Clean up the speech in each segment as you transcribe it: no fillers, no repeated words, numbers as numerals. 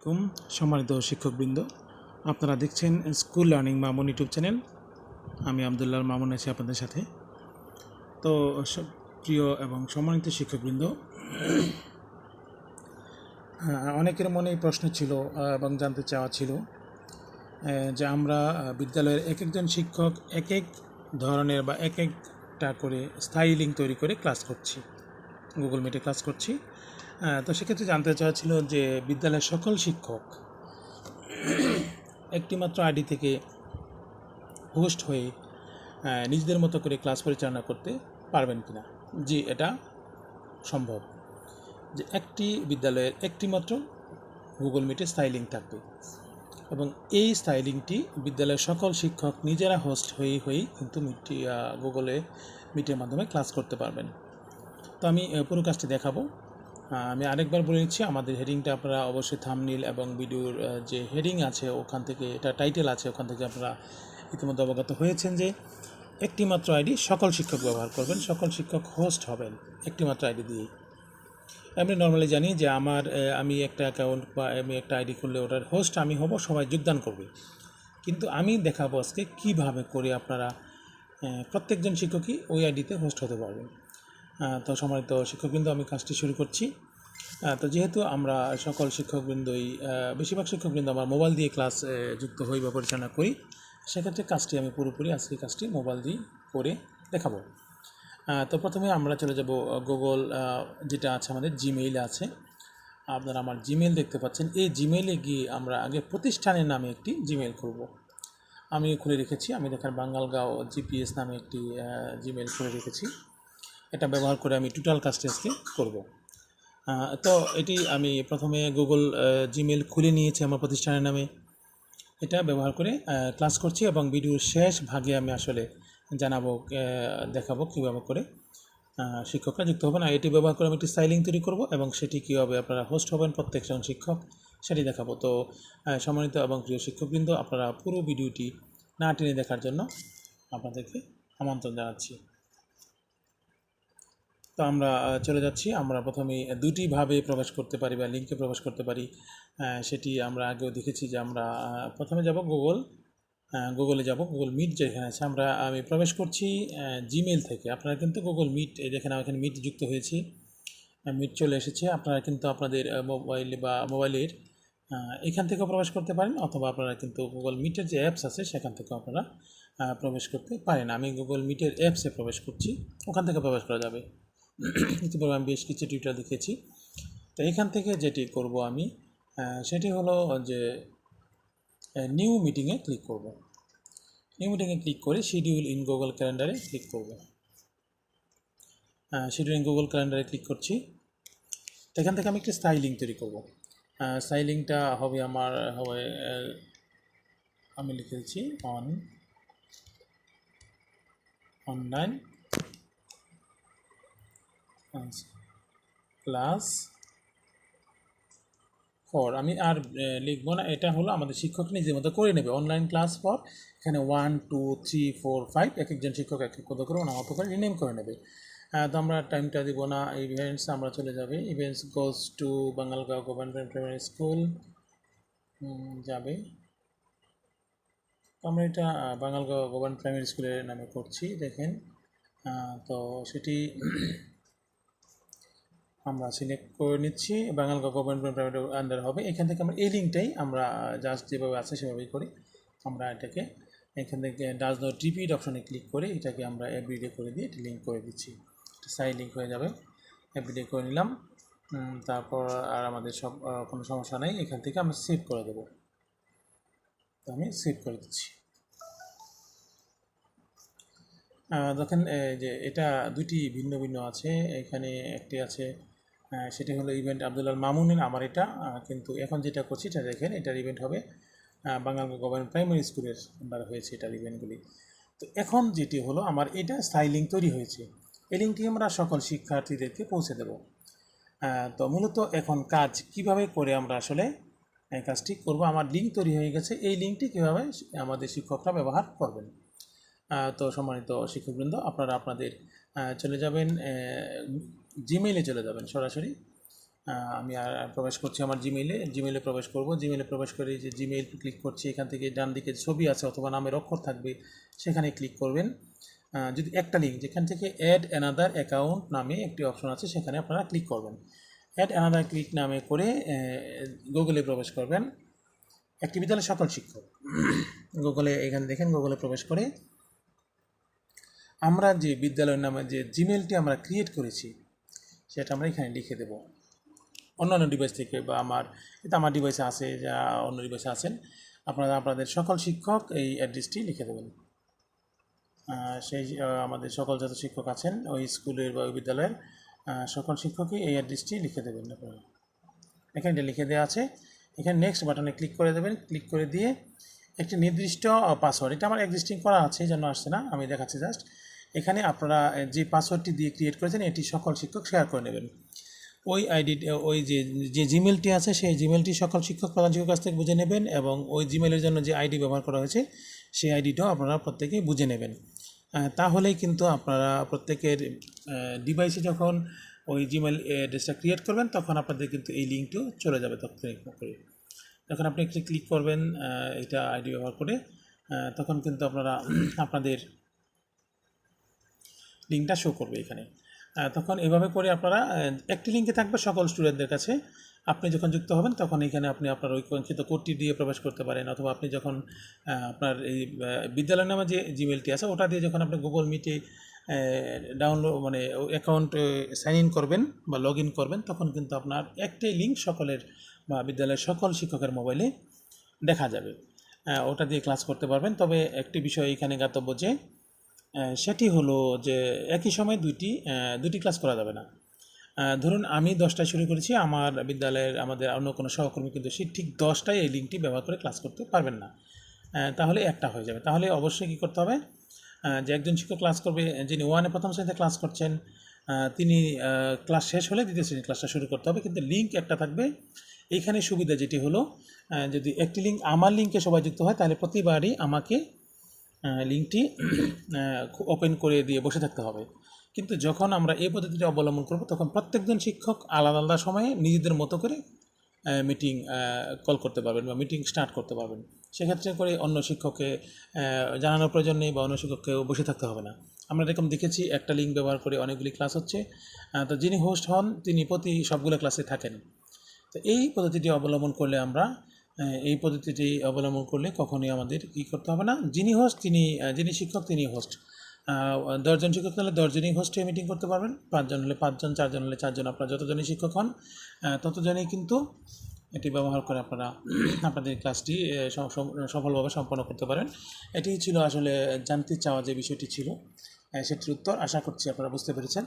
কুম সম্মানিত শিক্ষকবৃন্দ, আপনারা দেখছেন school learning Mamun YouTube channel. আমি আবদুল্লাহ মামুন আছি আপনাদের সাথে। তো প্রিয় এবং সম্মানিত শিক্ষকবৃন্দ, অনেকের মনে প্রশ্ন ছিল এবং জানতে চাওয়া ছিল যে আমরা বিদ্যালয়ের এক একজন শিক্ষক এক এক ধরনের বা এক একটা করে স্থায়ী লিঙ্ক তৈরি করে ক্লাস করছি, গুগল মিটে ক্লাস করছি। তো সেক্ষেত্রে জানতে চাওয়া ছিল যে বিদ্যালয়ের সকল শিক্ষক একটি মাত্র আইডি থেকে হোস্ট হয়ে নিজেদের মতো করে ক্লাস পরিচালনা করতে পারবেন কিনা। জি, এটা সম্ভব। যে একটি বিদ্যালয়ের একটি মাত্র গুগল মিটে স্থায়ী লিঙ্ক থাকবে এবং এই স্থায়ী লিঙ্কটি বিদ্যালয়ের সকল শিক্ষক নিজেরা হোস্ট হয়েই কিন্তু গুগলে মিটের মাধ্যমে ক্লাস করতে পারবেন। তো আমি পুরো কাজটি দেখাবো। আমি আরেকবার বলে নিচ্ছি, আমাদের হেডিংটা আপনারা অবশ্যই থাম্বনেইল এবং ভিডিওর যে হেডিং আছে ওখান থেকে, এটা টাইটেল আছে, ওখান থেকে আপনারা ইতিমধ্যে অবগত হয়েছেন যে একটি মাত্র আইডি সকল শিক্ষক ব্যবহার করবেন, সকল শিক্ষক হোস্ট হবেন একটি মাত্র আইডি দিয়েই। আমি নর্মালি জানি যে আমি একটা অ্যাকাউন্ট বা আমি একটা আইডি করলে ওটার হোস্ট আমি হব, সবাই যোগদান করবে। কিন্তু আমি দেখাবো আজকে কীভাবে করে আপনারা প্রত্যেকজন শিক্ষকই ওই আইডিতে হোস্ট হতে পারবেন। তো সম্মানিত শিক্ষকবৃন্দ, আমি কাজটি শুরু করছি। তো যেহেতু আমরা সকল শিক্ষকবৃন্দই বেশিরভাগ শিক্ষকবৃন্দ আমার মোবাইল দিয়ে ক্লাস যুক্ত হই বা পরিচালনা করি, সেক্ষেত্রে কাজটি আমি পুরোপুরি আজকে কাজটি মোবাইল দিয়ে করে দেখাবো। তো প্রথমে আমরা চলে যাব গুগল, যেটা আছে আমাদের জিমেইল আছে। আপনারা আমার জিমেইল দেখতে পাচ্ছেন। এই জিমেইলে গিয়ে আমরা আগে প্রতিষ্ঠানের নামে একটি জিমেইল করব। আমি খুলে রেখেছি, আমি দেখেন বাঙ্গালগাঁও জিপিএস নামে একটি জিমেইল খুলে রেখেছি। এটা ব্যবহার করে আমি টোটাল কাজটি আজকে করব। তো এটি আমি প্রথমে গুগল জিমেইল খুলে নিয়েছি আমার প্রতিষ্ঠানের নামে। এটা ব্যবহার করে ক্লাস করছি এবং ভিডিওর শেষ ভাগে আমি আসলে দেখাবো কীভাবে করে শিক্ষকরা যুক্ত হবেন। আর এটি ব্যবহার করে আমি একটি স্টাইলিং তৈরি করব এবং সেটি কীভাবে আপনারা হোস্ট হবেন প্রত্যেকজন শিক্ষক সেটি দেখাবো। তো সম্মানিত এবং প্রিয় শিক্ষকবৃন্দ, আপনারা পুরো ভিডিওটি না টেনে দেখার জন্য আপনাদেরকে আমন্ত্রণ জানাচ্ছি। তো আমরা চলে যাচ্ছি। আমরা প্রথমে দুটিভাবে প্রবেশ করতে পারি বা লিঙ্কে প্রবেশ করতে পারি, সেটি আমরা আগেও দেখেছি যে আমরা প্রথমে যাব গুগলে যাব, গুগল মিট যেখানে আছে আমি প্রবেশ করছি জিমেইল থেকে। আপনারা কিন্তু গুগল মিট, যেখানে এখানে মিট যুক্ত হয়েছি, মিট চলে এসেছে। আপনারা কিন্তু আপনাদের মোবাইলের এখান থেকেও প্রবেশ করতে পারেন, অথবা আপনারা কিন্তু গুগল মিটের যে অ্যাপস আছে সেখান থেকেও আপনারা প্রবেশ করতে পারেন। আমি গুগল মিটের অ্যাপসে প্রবেশ করছি, ওখান থেকে প্রবেশ করা যাবে। ইতিপূর্বে আমি বেশ কিছু টিউটোরিয়াল দেখেছি। তো এখান থেকে যেটি করব আমি, সেটি হলো যে নিউ মিটিংয়ে ক্লিক করব। নিউ মিটিংয়ে ক্লিক করে শিডিউল ইন গুগল ক্যালেন্ডারে ক্লিক করব। শিডিউল ইন গুগল ক্যালেন্ডারে ক্লিক করছি। তো এখান থেকে আমি একটি স্থায়ী লিঙ্ক তৈরি করব। স্থায়ী লিঙ্কটা হবে আমি লিখেছি অনলাইন ক্লাস ফর। আমি আর লিখবো না, এটা হলো আমাদের শিক্ষক নিজের মতো করে নেবে। অনলাইন ক্লাস ফর, এখানে 1 2 3 4 5 এক একজন শিক্ষক এক এক করে ওনার মতো করে রিনেম করে নেবে। তো আমরা টাইমটা দিব না। ইভেন্টস আমরা চলে যাবে, events goes to Bangalgaon government primary school যাবে। আমরা এটা বাঙ্গালগাঁও গভর্নমেন্ট প্রাইমারি স্কুলের নামে করছি, দেখেন। তো সেটি আমরা সিলেক্ট করে নিচ্ছি, বাঙ্গালগাঁও গভর্নমেন্ট প্রাইভেট আন্ডার হবে। এখান থেকে আমরা এই লিঙ্কটাই আমরা জাস্ট যেভাবে আছে সেভাবেই করি। আমরা এটাকে এখান থেকে ডাজ নট রিপিট অপশনে ক্লিক করে এটাকে আমরা এভরিডে করে দিয়ে এটি লিঙ্ক করে দিচ্ছি। সাইড লিঙ্ক হয়ে যাবে, এভরিডে করে নিলাম। তারপর আর আমাদের কোনো সমস্যা নেই, এখান থেকে আমরা সেভ করে দেবো। তো আমি সেভ করে দিচ্ছি। দেখেন যে এটা দুটি ভিন্ন ভিন্ন আছে। এখানে একটি আছে, সেটি হলো ইভেন্ট আবদুল্লাহ মামুনের। আমার এটা কিন্তু এখন যেটা করছি এটা দেখেন, এটার ইভেন্ট হবে বাঙ্গালগাঁও গভর্নমেন্ট প্রাইমারি স্কুলের আন্ডার হয়েছে এটার ইভেন্টগুলি। তো এখন যেটি হলো আমার এটা স্থায়ী লিঙ্ক তৈরি হয়েছে, এই লিঙ্কটি আমরা সকল শিক্ষার্থীদেরকে পৌঁছে দেব। তো মূলত এখন কাজ কিভাবে করে আমরা আসলে এই কাজটি করব। আমার লিঙ্ক তৈরি হয়ে গেছে, এই লিঙ্কটি কীভাবে আমাদের শিক্ষকরা ব্যবহার করবেন। তো সম্মানিত শিক্ষকবৃন্দ, আপনারা আপনাদের চলে যাবেন জিমেইলে, চলে যাবেন সরাসরি আমি আর প্রবেশ করছি আমার জিমেইলে প্রবেশ করব। জিমেইলে প্রবেশ করে যে জিমেইল ক্লিক করছি, এখান থেকে ডান দিকে ছবি আছে অথবা নামের অক্ষর থাকবে, সেখানে ক্লিক করবেন। যদি একটা লিঙ্ক যেখান থেকে অ্যাড অ্যানাদার অ্যাকাউন্ট নামে একটি অপশন আছে, সেখানে আপনারা ক্লিক করবেন। অ্যাড অ্যানাদার ক্লিক নামে করে গুগলে প্রবেশ করবেন। একটি বিদ্যালয়ের সকল শিক্ষক গুগলে, এখানে দেখেন গুগলে প্রবেশ করে আমরা যে বিদ্যালয়ের নামে যে জিমেইলটি আমরা ক্রিয়েট করেছি সেটা আমরা এখানে লিখে দেব। অন্যান্য ডিভাইস থেকে বা আমার ডিভাইসে আছে, যা অন্য ডিভাইসে আছেন, আপনারা আপনাদের সকল শিক্ষক এই অ্যাড্রেসটি লিখে দেবেন। সেই আমাদের সকল যত শিক্ষক আছেন ওই স্কুলের বা ওই বিদ্যালয়ের সকল শিক্ষকই এই অ্যাড্রেসটি লিখে দেবেন আপনারা। এখানে এটা লিখে দেওয়া আছে, এখানে নেক্সট বাটনে ক্লিক করে দেবেন। ক্লিক করে দিয়ে একটি নির্দিষ্ট পাসওয়ার্ড, এটা আমার এক্সিস্টিং করা আছে এই জন্য আসছে না, আমি দেখাচ্ছি জাস্ট। এখানে আপনারা যে পাসওয়ার্ডটি দিয়ে ক্রিয়েট করেছেন এটি সকল শিক্ষক শেয়ার করে নেবেন। ওই আইডি, ওই যে জিমেলটি আছে সেই জিমেলটি সকল শিক্ষক প্রধান শিক্ষক কাছ থেকে বুঝে নেবেন, এবং ওই জিমেলের জন্য যে আইডি ব্যবহার করা হয়েছে সেই আইডিটাও আপনারা প্রত্যেকেই বুঝে নেবেন। তাহলেই কিন্তু আপনারা প্রত্যেকের ডিভাইসে যখন ওই জিমেল অ্যাড্রেসটা ক্রিয়েট করবেন তখন আপনাদের কিন্তু এই লিঙ্কটিও চলে যাবে তাৎক্ষণিক করে। যখন আপনি একটি ক্লিক করবেন এটা আইডি ব্যবহার করে, তখন কিন্তু আপনারা আপনাদের লিঙ্কটা শো করবে এখানে। তখন এভাবে করে আপনারা একটি লিঙ্কে থাকবে সকল স্টুডেন্টদের কাছে। আপনি যখন যুক্ত হবেন তখন এখানে আপনি আপনার ওই কাঙ্ক্ষিত কোডটি দিয়ে প্রবেশ করতে পারেন, অথবা আপনি যখন আপনার এই বিদ্যালয় নামে যে জিমেলটি আছে ওটা দিয়ে যখন আপনি গুগল মিটে ডাউনলোড মানে অ্যাকাউন্ট সাইন ইন করবেন বা লগ ইন করবেন, তখন কিন্তু আপনার একটাই লিঙ্ক সকলের বা বিদ্যালয়ের সকল শিক্ষকের মোবাইলে দেখা যাবে, ওটা দিয়ে ক্লাস করতে পারবেন। তবে একটি বিষয় এখানে জ্ঞাতব্য যে সেটি হলো যে একই সময় দুটি ক্লাস করা যাবে না। ধরুন আমি 10টায় শুরু করেছি, আমার বিদ্যালয়ের আমাদের অন্য কোনো সহকর্মী কিন্তু সে ঠিক 10টায় এই লিঙ্কটি ব্যবহার করে ক্লাস করতে পারবেন না, তাহলে একটা হয়ে যাবে। তাহলে অবশ্যই কী করতে হবে, যে একজন শিক্ষক ক্লাস করবে, যিনি 1-এ প্রথম শ্রেণীতে ক্লাস করছেন, তিনি ক্লাস শেষ হলে দ্বিতীয় শ্রেণীর ক্লাসটা শুরু করতে হবে, কিন্তু লিঙ্ক একটা থাকবে। এইখানে সুবিধা যেটি হলো, যদি একটি লিঙ্ক আমার লিঙ্কে সবাই যুক্ত হয় তাহলে প্রতিবারই আমাকে লিঙ্কটি ওপেন করে দিয়ে বসে থাকতে হবে। কিন্তু যখন আমরা এই পদ্ধতিটি অবলম্বন করব তখন প্রত্যেকজন শিক্ষক আলাদা আলাদা সময়ে নিজেদের মতো করে মিটিং কল করতে পারবেন বা মিটিং স্টার্ট করতে পারবেন। সেক্ষেত্রে করে অন্য শিক্ষককে জানানোর প্রয়োজন নেই বা অন্য শিক্ষককেও বসে থাকতে হবে না। আমরা এরকম দেখেছি একটা লিঙ্ক ব্যবহার করে অনেকগুলি ক্লাস হচ্ছে, তো যিনি হোস্ট হন তিনি প্রতি সবগুলো ক্লাসে থাকেন। তো এই পদ্ধতিটি অবলম্বন করলে কখনোই আমাদের কী করতে হবে না, যিনি যিনি শিক্ষক তিনি হোস্ট। 10জন শিক্ষক হলে 10জনই হোস্টে মিটিং করতে পারবেন, 5জন হলে 5জন, 4জন হলে 4জন, আপনারা যতজনই শিক্ষক হন ততজনই কিন্তু এটি ব্যবহার করে আপনারা আপনাদের ক্লাসটি সফলভাবে সম্পন্ন করতে পারেন। এটি ছিল আসলে জানতে চাওয়া যে বিষয়টি ছিল, সেটির উত্তর। আশা করছি আপনারা বুঝতে পেরেছেন।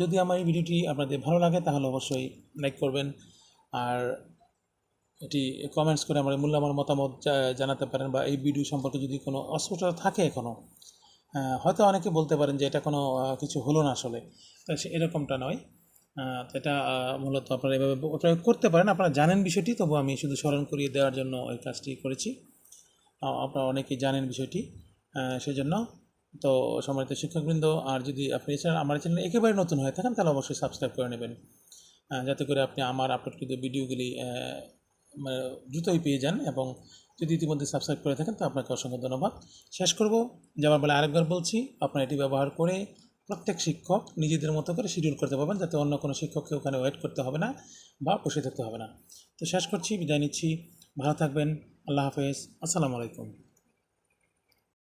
যদি আমার এই ভিডিওটি আপনাদের ভালো লাগে তাহলে অবশ্যই লাইক করবেন, আর এটি কমেন্টস করে আমার মূল্যবান মতামত জানাতে পারেন, বা এই ভিডিও সম্পর্কে যদি কোনো অস্পষ্টতা থাকে এখনও, হয়তো অনেকে বলতে পারেন যে এটা কোনো কিছু হলো না আসলে, তো এরকমটা নয়। এটা মূলত আপনারা এভাবে প্রয়োগ করতে পারেন, আপনারা জানেন বিষয়টি, তবু আমি শুধু স্মরণ করিয়ে দেওয়ার জন্য এই কাজটি করেছি। আপনারা অনেকেই জানেন বিষয়টি, সেই জন্য। তো সম্মানিত শিক্ষকবৃন্দ, আর যদি আপনি আমার চ্যানেলে একেবারে নতুন হয়ে থাকেন তাহলে অবশ্যই সাবস্ক্রাইব করে নেবেন, যাতে করে আপনি আমার আপলোডকৃত ভিডিওগুলি দ্রুতই পেয়ে যান। এবং যদি ইতিমধ্যে সাবস্ক্রাইব করে থাকেন তো আপনাকে অসংখ্য ধন্যবাদ। শেষ করব যাওয়ার বেলা আরেকবার বলছি, আপনারা এটি ব্যবহার করে প্রত্যেক শিক্ষক নিজেদের মতো করে শিডিউল করতে পারবেন, যাতে অন্য কোনো শিক্ষককে ওখানে ওয়েট করতে হবে না বা বসে থাকতে হবে না। তো শেষ করছি, বিদায় নিচ্ছি, ভালো থাকবেন, আল্লাহ হাফেজ, আসসালামু আলাইকুম।